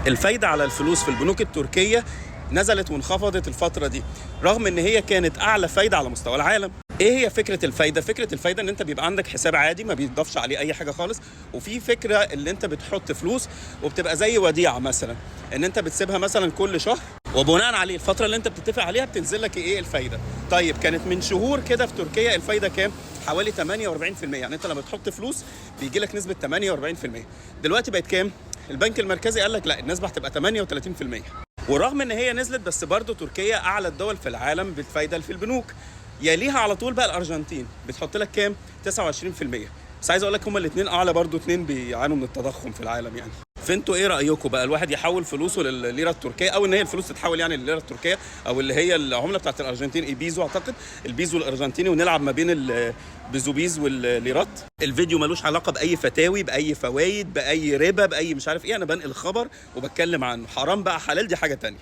الفايدة على الفلوس في البنوك التركية نزلت وانخفضت الفترة دي، رغم ان هي كانت اعلى فايدة على مستوى العالم. ايه هي فكرة الفايدة؟ فكرة الفايدة ان انت بيبقى عندك حساب عادي ما بيتضافش عليه اي حاجة خالص، وفي فكرة اللي انت بتحط فلوس وبتبقى زي وديعة مثلا، ان انت بتسيبها مثلا كل شهر، وبناء عليه الفترة اللي انت بتتفق عليها بتنزل لك ايه الفايدة. طيب كانت من شهور كده في تركيا الفايدة كام؟ حوالي 48%. يعني انت لما بتحط فلوس بيجي لك نسبة 48%. دلوقتي بقت كام؟ البنك المركزي قال لك لا، النسبة هتبقى 38%. ورغم ان هي نزلت بس برضو تركيا اعلى الدول في العالم بالفايدة في البنوك. يليها على طول بقى الارجنتين، بتحط لك كام؟ 29%. بس عايز اقول لك هما الاثنين اعلى، برضو اثنين بيعانوا من التضخم في العالم يعني. فانتوا ايه رايكم بقى؟ الواحد يحول فلوسه للليره التركيه، او ان هي الفلوس تتحول يعني للليره التركيه، او اللي هي العمله بتاعت الارجنتين البيزو، اعتقد البيزو الارجنتيني، ونلعب ما بين البيزوبيز والليرات. الفيديو ملوش علاقه باي فتاوي، باي فوائد، باي ربا، باي مش عارف ايه. انا بنقل خبر وبتكلم عنه، حرام بقى حلال دي حاجه تانية.